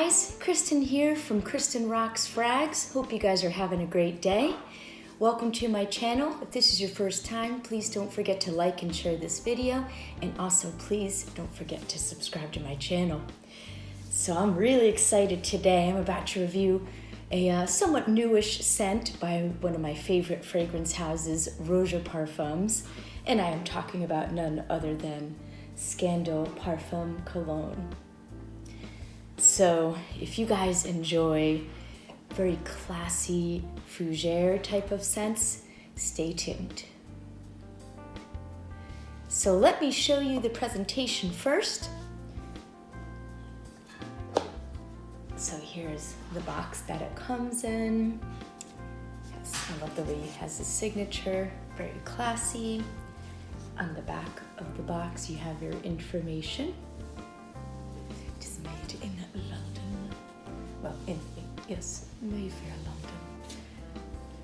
guys, Kristen here from Kristen Rocks Frags. Hope you guys are having a great day. Welcome to my channel. If this is your first time, please don't forget to like and share this video, and also please don't forget to subscribe to my channel. So I'm really excited today. I'm about to review a somewhat newish scent by one of my favorite fragrance houses, Roja Parfums, and I am talking about none other than Parfum Cologne. So if you guys enjoy very classy fougere type of scents, stay tuned. So let me show you the presentation first. So here's the box that it comes in. Yes, I love the way it has the signature, very classy. On the back of the box you have your information. It is made in London. Well, yes, Mayfair,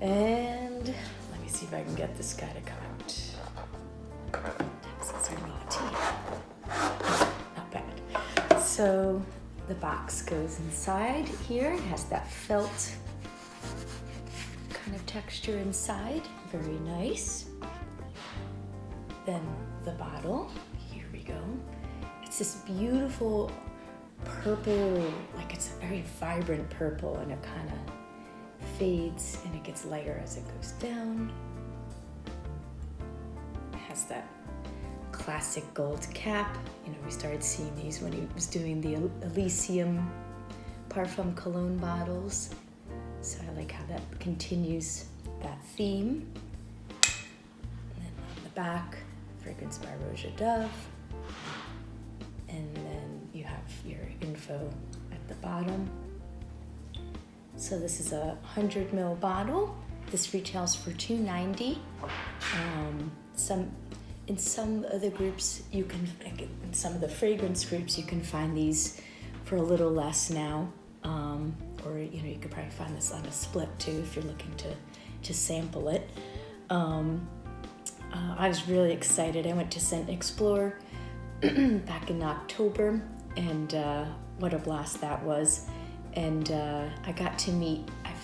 London. And let me see if I can get this guy to come out. Taxes are naughty. Not bad. So the box goes inside here. It has that felt kind of texture inside. Very nice. Then the bottle, here we go. It's this beautiful purple, like it's a very vibrant purple, and it kind of fades and it gets lighter as it goes down. It has that classic gold cap. You know, we started seeing these when he was doing the Elysium Parfum Cologne bottles. So I like how that continues that theme. And then on the back, fragrance by Roja Dove. And then you have your info at the bottom. So this is a 100 ml bottle. This retails for $2.90. In some of the groups, in some of the fragrance groups, you can find these for a little less now. Or you could probably find this on a split too if you're looking to sample it. I was really excited. I went to Scent Explore back in October, and what a blast that was. And I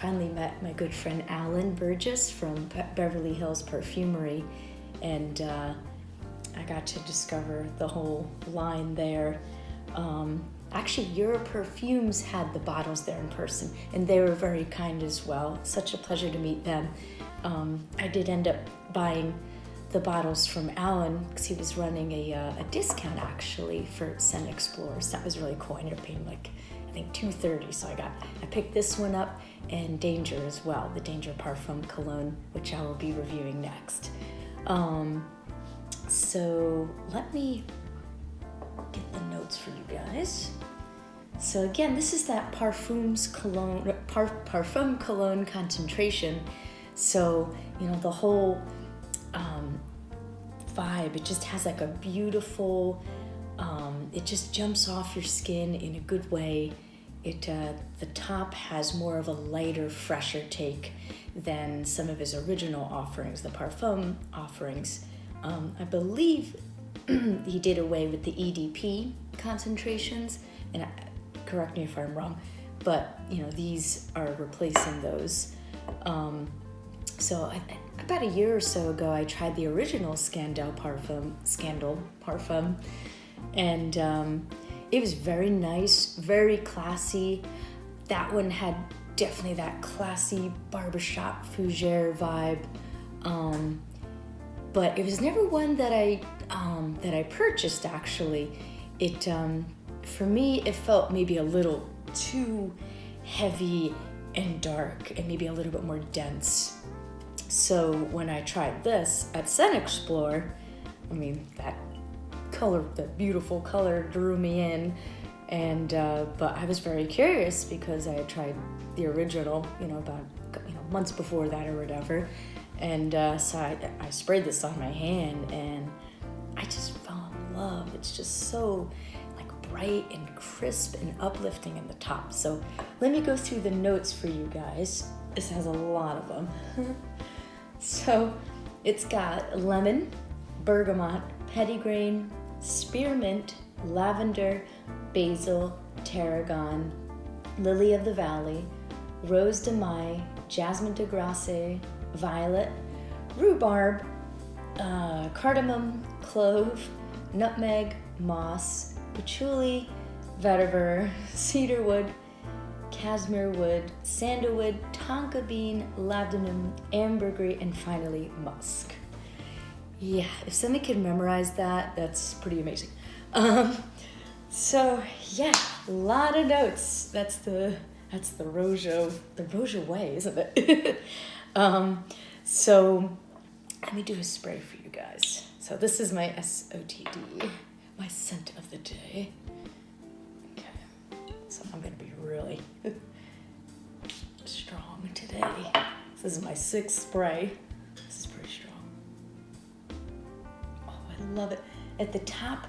finally met my good friend Alan Burgess from Beverly Hills Perfumery, and I got to discover the whole line there. Actually, Your Perfumes had the bottles there in person, and they were very kind as well. Such a pleasure to meet them. I did end up buying the bottles from Alan because he was running a discount actually for Scent Explore. So that was really cool. I ended up paying like I think $2.30. So I picked this one up, and Danger as well, the Danger Parfum Cologne, which I will be reviewing next. So let me get the notes for you guys. So again, this is that Parfum Cologne concentration. So the whole vibe, it just has like a beautiful, it just jumps off your skin in a good way. The top has more of a lighter, fresher take than some of his original offerings, the Parfum offerings. I believe he did away with the EDP concentrations, and correct me if I'm wrong, but these are replacing those. So about a year or so ago, I tried the original Scandal Parfum, and it was very nice, very classy. That one had definitely that classy barbershop fougere vibe, but it was never one that I purchased. Actually, for me it felt maybe a little too heavy and dark, and maybe a little bit more dense. So when I tried this at Scent Explore, that color, that beautiful color drew me in, and but I was very curious because I had tried the original, about months before that or whatever, and so I sprayed this on my hand, and I just fell in love. It's just so bright and crisp and uplifting in the top. So let me go through the notes for you guys. This has a lot of them. So it's got lemon, bergamot, petitgrain, spearmint, lavender, basil, tarragon, lily of the valley, rose de mai, jasmine de grace, violet, rhubarb, cardamom, clove, nutmeg, moss, patchouli, vetiver, cedarwood, cashmere wood, sandalwood, tonka bean, labdanum, ambergris, and finally musk. Yeah, if somebody could memorize that, that's pretty amazing. So yeah, a lot of notes. That's the Roja way, isn't it? So let me do a spray for you guys. So this is my SOTD, my scent of the day. Okay, so I'm gonna be really strong today. This is my 6th spray. This is pretty strong. Oh, I love it. At the top,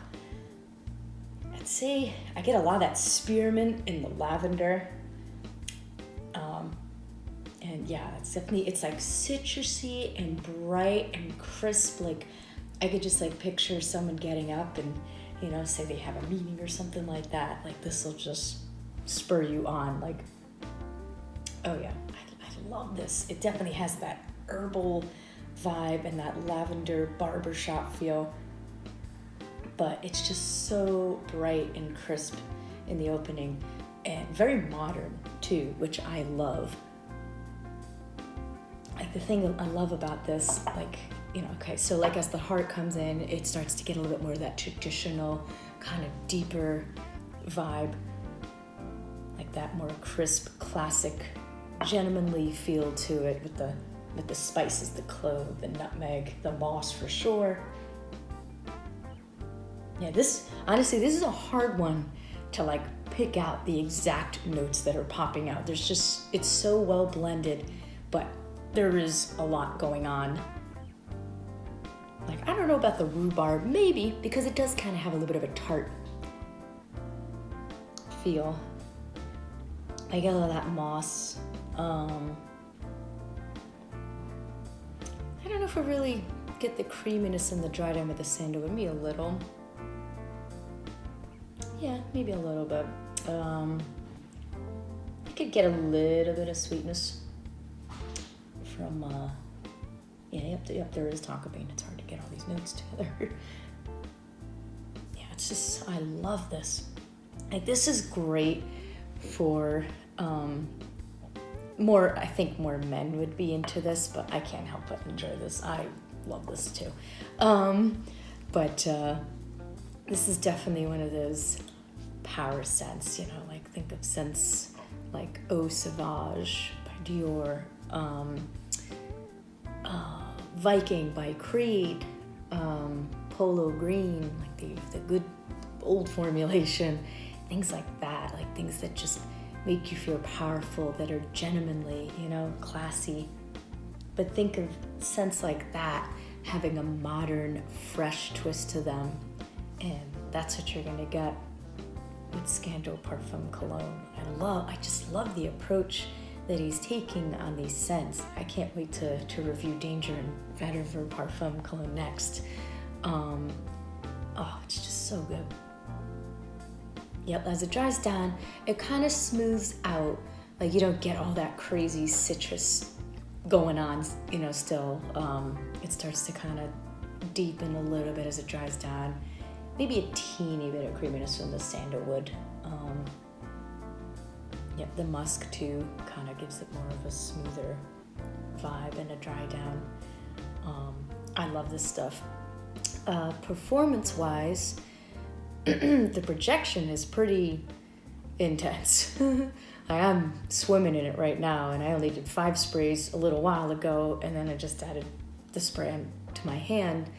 I'd say I get a lot of that spearmint and the lavender. And yeah, it's like citrusy and bright and crisp. Like I could just like picture someone getting up and, you know, say they have a meeting or something like that. Like this will just spur you on. Like, oh yeah, I love this. It definitely has that herbal vibe and that lavender barbershop feel. But it's just so bright and crisp in the opening and very modern too, which I love. Like the thing I love about this, like, you know, okay, so like as the heart comes in, it starts to get a little bit more of that traditional kind of deeper vibe, like that more crisp, classic, gentlemanly feel to it with the spices, the clove, the nutmeg, the moss for sure. Yeah, this is a hard one to like pick out the exact notes that are popping out. It's so well blended, but there is a lot going on. Like, I don't know about the rhubarb, maybe, because it does kind of have a little bit of a tart feel. I get a lot of that moss. I don't know if I really get the creaminess and the dry down with the sandalwood, maybe a little. Yeah, maybe a little bit. I could get a little bit of sweetness from, yep, there is tonka bean. It's hard to get all these notes together. Yeah, it's just, I love this. Like, this is great for, I think more men would be into this, but I can't help but enjoy this. I love this too. This is definitely one of those power scents, you know, like think of scents like Eau Sauvage by Dior, Viking by Creed, Polo Green, like the good old formulation, things like that, like things that just make you feel powerful, that are genuinely, you know, classy. But think of scents like that having a modern, fresh twist to them, and that's what you're gonna get with Scandal Parfum Cologne. I just love the approach that he's taking on these scents. I can't wait to review Danger and Vetiver Parfum Cologne next. It's just so good. Yep, as it dries down, it kind of smooths out. Like you don't get all that crazy citrus going on, you know, still. It starts to kind of deepen a little bit as it dries down. Maybe a teeny bit of creaminess from the sandalwood. Yep, the musk too kind of gives it more of a smoother vibe and a dry down. I love this stuff. Performance-wise, the projection is pretty intense. Like I'm swimming in it right now, and I only did 5 sprays a little while ago, and then I just added the spray to my hand,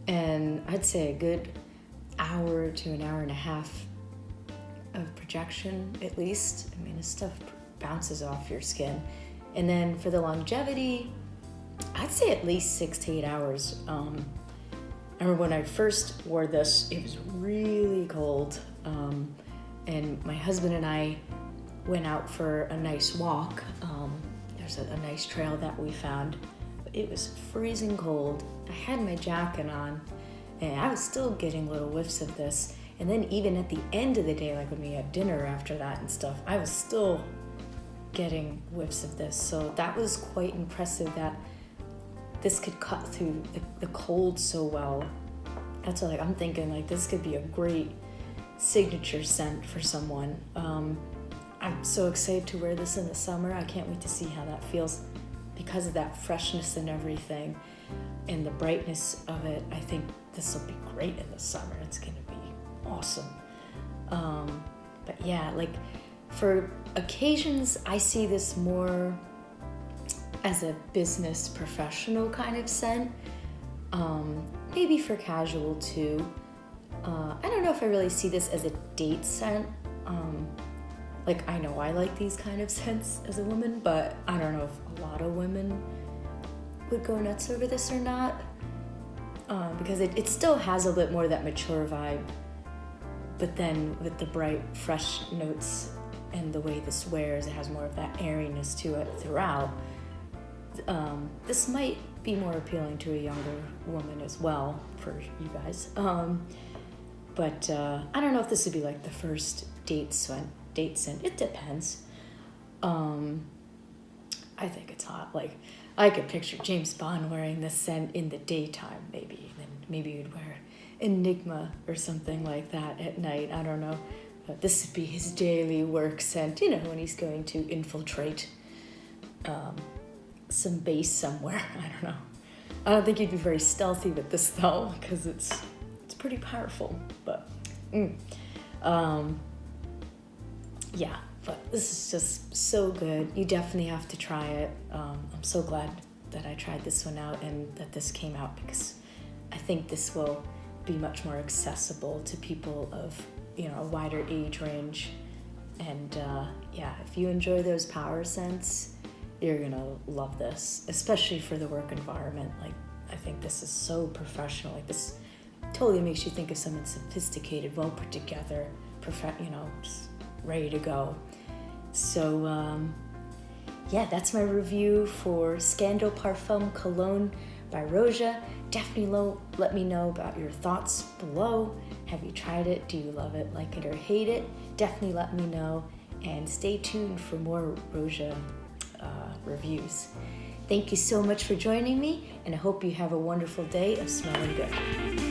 and I'd say a good hour to an hour and a half of projection at least. I mean, this stuff bounces off your skin. And then for the longevity, I'd say at least 6 to 8 hours. I remember when I first wore this, it was really cold. And my husband and I went out for a nice walk. There's a nice trail that we found. It was freezing cold. I had my jacket on, and I was still getting little whiffs of this. And then even at the end of the day, like when we had dinner after that and stuff, I was still getting whiffs of this. So that was quite impressive that this could cut through the cold so well. That's what, like, I'm thinking like this could be a great signature scent for someone. I'm so excited to wear this in the summer. I can't wait to see how that feels because of that freshness and everything and the brightness of it. I think this will be great in the summer. It's gonna be awesome. But yeah, like for occasions, I see this more as a business professional kind of scent. Maybe for casual too. I don't know if I really see this as a date scent. Like I know I like these kind of scents as a woman, but I don't know if a lot of women would go nuts over this or not. Because it still has a bit more of that mature vibe, but then with the bright, fresh notes and the way this wears, it has more of that airiness to it throughout. This might be more appealing to a younger woman as well for you guys. But I don't know if this would be like the first date scent. It depends. I think it's hot. Like I could picture James Bond wearing this scent in the daytime, maybe. Then maybe he'd wear Enigma or something like that at night. I don't know. But this would be his daily work scent, when he's going to infiltrate some base somewhere. I don't know. I don't think he'd be very stealthy with this though, because it's pretty powerful. But yeah, but this is just so good. You definitely have to try it. I'm so glad that I tried this one out and that this came out, because I think this will be much more accessible to people of a wider age range. And yeah, if you enjoy those power scents, you're gonna love this, especially for the work environment. Like I think this is so professional. Like this totally makes you think of someone sophisticated, well put together, just ready to go. So yeah, that's my review for Scandal Parfum Cologne by Roja. Definitely let me know about your thoughts below. Have you tried it? Do you love it, like it, or hate it? Definitely let me know, and stay tuned for more Roja reviews. Thank you so much for joining me, and I hope you have a wonderful day of smelling good.